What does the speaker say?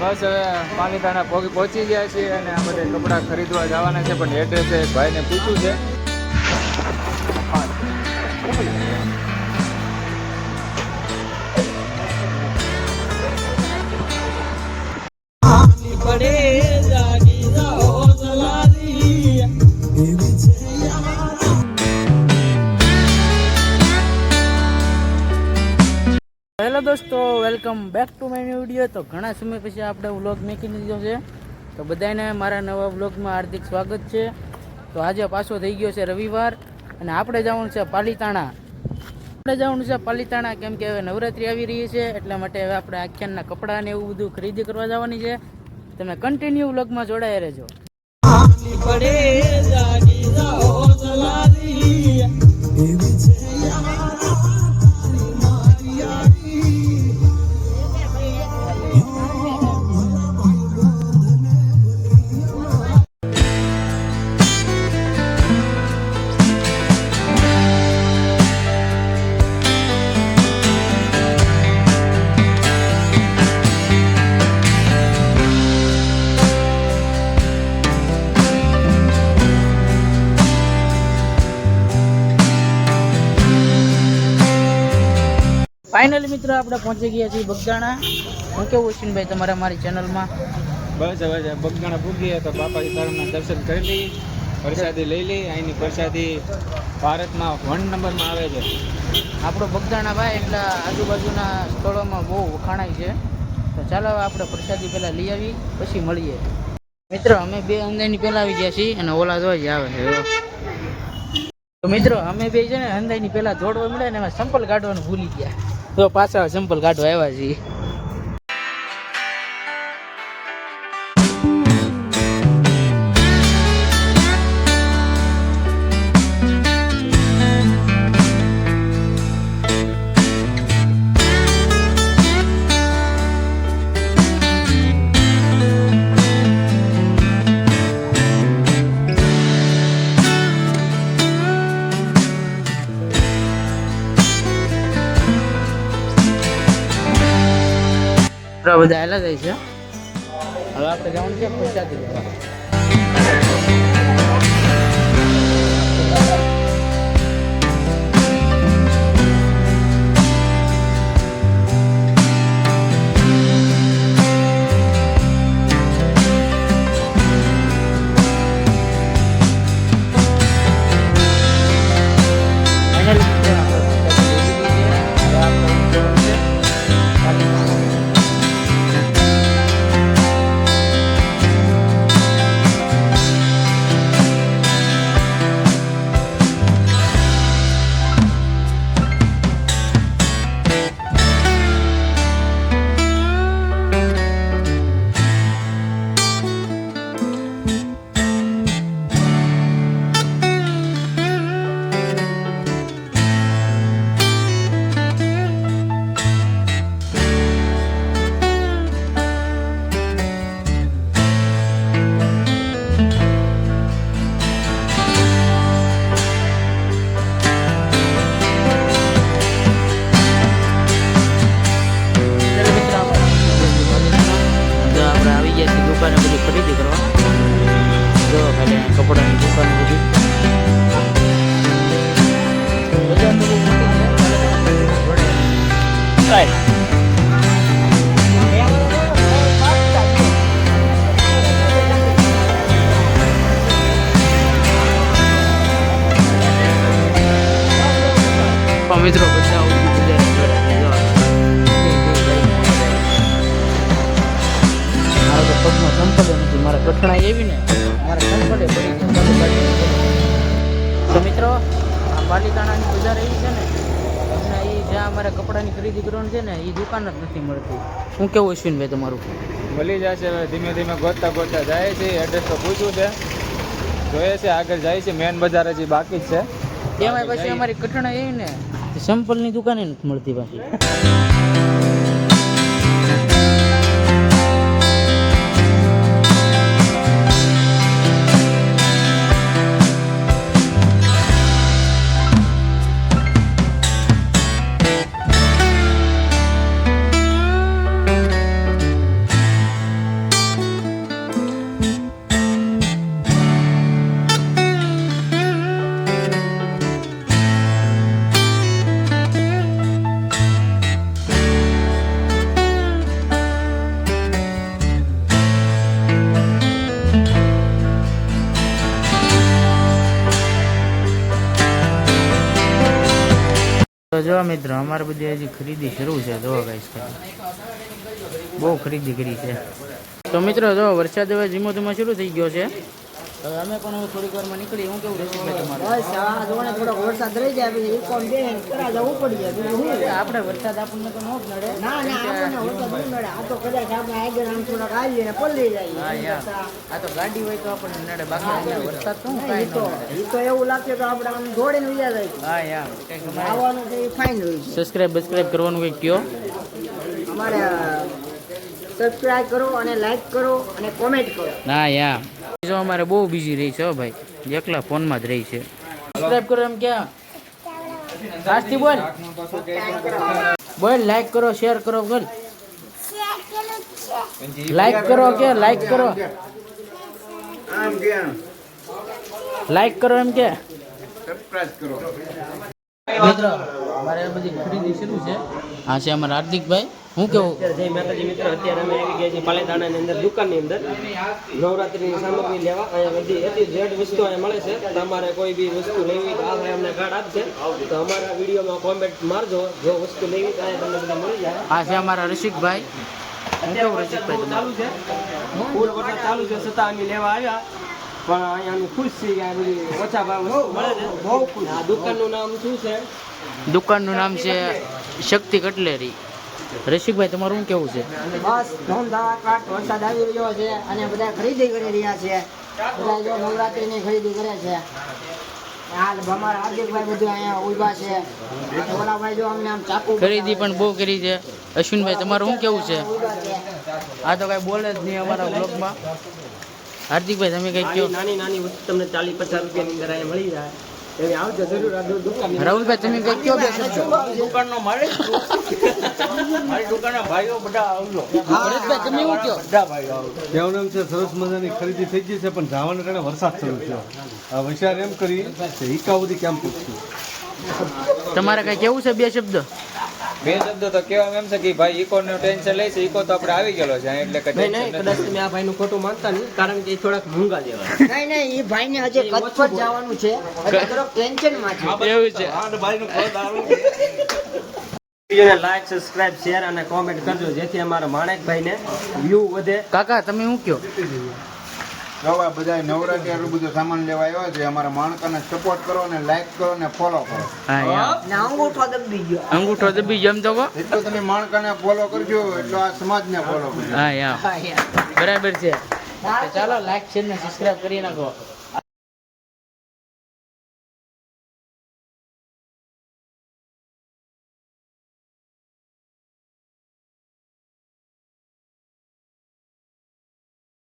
બસ હવે પાલીતાણા પહોંચી ગયા છીએ અને આ બધે કપડાં ખરીદવા જવાના છે, પણ એડ્રેસ એક ભાઈને પૂછ્યું છે. હેલો દોસ્તો, welcome back to my new video. તો ઘણા સમય પછી આપણે વ્લોગ મૂકી દીધો છે, તો બધાને મારા નવા વ્લોગમાં હાર્દિક સ્વાગત છે. તો આજે પાછો થઈ ગયો છે રવિવાર અને આપણે જવાનું છે પાલીતાણા. કેમ કે હવે નવરાત્રી આવી રહી છે, એટલા માટે હવે આપણે આખ્યાનના કપડાં ને એવું બધું ખરીદી કરવા જવાની છે. તમે કન્ટિન્યુ વ્લોગમાં જોડાયા રહેજો. ફાઇનલી મિત્રો આપણે પહોંચી ગયા છીએ બગદાણા. હું કેવું અશ્વિનભાઈ તમારા મારી ચેનલમાં? બસ હવે બગદાણા પૂગીએ તો બાપા સીતારામના દર્શન કરી લઈ, પ્રસાદી લઈ લઈ. અહીંની પ્રસાદી ભારતમાં 1 નંબરમાં આવે છે. આપણો બગદાણા ભાઈ એટલે આજુબાજુના સ્થળોમાં બહુ વખાણાય છે. તો ચાલો આપણે પ્રસાદી પહેલાં લઈ આવી, પછી મળીએ. મિત્રો અમે બે અંદાજની પહેલાં આવી ગયા છીએ અને ઓલા જોઈ આવે છે. તો મિત્રો અમે બે છે ને અંદાજની પહેલાં જોડવા મળે ને એમાં સંપલ કાઢવાનું ભૂલી ગયા, તો પાછા સંપલ કાઢવા આવ્યા છીએ. બધા હેલા જાય છે. હવે આપણે જવાનું છે પ્રસાદી લેવા. દુકાને બધી ખરીદી કરવા. જો ખાલી કપડાની દુકાન બધી મિત્રો બધા પગમાં સંપલે નથી. મારા કઠણાઈ એવી ને મારા સંપલે પડી. તો મિત્રો આ પાલીતાણાની બજાર એવી છે ને, અને એ જ્યાં અમારે કપડાની ખરીદી કરવાની છે ને, એ દુકાન જ નથી મળતી. શું કેવું અશ્વિનભાઈ તમારું? મળી જશે. હવે ધીમે ધીમે ગોતતા જાય છે. એડ્રેસ તો પૂછ્યું છે, જોઈએ છે, આગળ જાય છે. મેન બજાર હજી બાકી જ છે. એમાં પછી અમારી કઠણાઈ એવી ને, સંપલની દુકાને નથી મળતી પાછી. તો જો મિત્રો અમારે બધી હજી ખરીદી શરૂ છે. જો ગાઈસ બહુ ખરીદી કરી છે. તો મિત્રો જો વરસાદ હવે ધીમો ધીમો શરૂ થઈ ગયો છે. હવે અમે પણ હવે થોડીક વારમાં નીકળી. હું કેવું રહેશે તમારે? થોડોક વરસાદ રહી જાય પછી ઇકોન બે કરા જવું પડી જાય. આપણે વરસાદ આપણને તો ન જ નડે. ના ના આપણને વરસાદ નહીં નડે. આ તો કદાચ આપણે આગળ આમ થોડાક આવીએ ને પલળી જાય. હા યાર આ તો ગાડી હોય તો આપણને નડે. બાકી અહીંયા વરસાદ તો કાંઈ ન નડે. એ તો એવું લાગશે તો આપણે આમ દોડીને ઉયા જાય. હા યાર કંઈક આવવાનું તો એ ફાઇન હોય છે. સબસ્ક્રાઇબ કરવાનું કંઈક કયો. અમારે સબસ્ક્રાઇબ કરો અને લાઈક કરો અને કોમેન્ટ કરો. ના યાર જો અમારે બહુ બીજી રહી છે હો ભાઈ. એકલા ફોનમાં જ રહી છે. સબસ્ક્રાઇબ કરો એમ ક્યાં આજથી બોલ બોલ. લાઈક કરો શેર કરો બોલ. લાઈક કરો કે લાઈક કરો લાઈક કરો એમ કે સબસ્ક્રાઇબ કરો. મિત્રો અમારે બધી ખરીદી શરૂ છે. આ છે અમારા હાર્દિકભાઈ. હું કેવું? જય માતાજી મિત્રો, અત્યારે અમે આવી ગયા છીએ પાલેતાણાની અંદર દુકાનની અંદર નવરાત્રીની સામગ્રી લેવા. અહીંયા બધી એટલી જેડ વસ્તુ અહીંયા મળે છે. તમારે કોઈ બી વસ્તુ લેવી હોય તો આ ભાઈ અમને કાર્ડ આપશે, તો અમારા વિડીયોમાં કોમેન્ટ મારજો. જો વસ્તુ લેવી તો અહીંયા તમને બધી મળી જાય. આ છે અમારા રસિકભાઈ. હું કેવું રસિકભાઈ? ચાલુ છે, ફૂલ વરસાદ ચાલુ છે છતાં અમે લેવા આવ્યા. પણ અહીંયા અમે ખુશ છીએ કે આ બધી ઓછા ભાવ વસ્તુ મળે છે. બહુ ખુશ. આ દુકાનનું નામ શું છે? દુકાનનું નામ છે શક્તિ કટલેરી. રસિકભાઈ તમારું શું કેવું છે? બસ ધૂમધામ વરસાદ આવી રહ્યો છે અને બધા ખરીદી કરી રહ્યા છે. બધા જો નવરાત્રીની ખરીદી કરે છે. હાલ અમારા હાર્દિકભાઈ બધું અહીંયા ઉભા છે. ઓલા ભાઈ જો અમને આમ ચાકુ ખરીદી પણ બહુ કરી છે. અશ્વિનભાઈ તમારું શું કેવું છે? ઉભા છે. આ તો કઈ બોલે જ નહીં અમારા બ્લોગમાં. હાર્દિકભાઈ તમે કઈ કહો. નાની નાની વસ્તુ તમને 40-50 રૂપિયાની અંદર અહીંયા મળી જાય. તમે આવજો જરૂર આ દુકાન. રાહુલભાઈ તમે કઈ કહો બે શબ્દો. દુકાનનો માલિક છું. મારી દુકાનના ભાઈઓ બધા આવજો. ભરતભાઈ તમે શું કહો? બધા ભાઈઓ આવજો. કહેવાનું એમ છે સરસ મજાની ખરીદી થઈ ગઈ છે પણ જવાના કારણે વરસાદ શરૂ થયો. આ વિચાર એમ કરી કે હિકા સુધી કેમ પૂછશું. તમારે કઈ કેવું છે બે શબ્દ? બે શબ્દો તો કહેવામાં એમ છે કે ભાઈ ઇકોનું ટેન્શન લે છે. ઇકો તો આપણે આવી ગયેલો છે એટલે કે નહીં નહીં, કદાચ તમે આ ભાઈનું ખોટું માનતા નહીં, કારણ કે એ થોડાક મૂંગા જેવા છે. નહીં નહીં, એ ભાઈને હજી કચ્છ જવાનું છે. એટલે થોડોક ટેન્શનમાં છે. એવું છે. વિડીયોને લાઈક, સબસ્ક્રાઇબ, શેર અને કોમેન્ટ કરજો, જેથી અમારા માણેકભાઈને વ્યૂ વધે. કાકા તમે શું કહો? નવા બધા નવરાત્રી આટલું બધું સામાન લેવા આવ્યા છે. અમારા માણકાને સપોર્ટ કરો અને લાઈક કરો અને ફોલો કરો. હા યાર ને અંગૂઠો દબી ગયો. અંગૂઠો દબી જેમ તો કહો. એટલું તમે માણકાને ફોલો કરજો એટલો આ સમાજને ફોલો કરજો. હા યાર બરાબર છે. ચાલો લાઈક શેર ને સબસ્ક્રાઇબ કરી નાખો.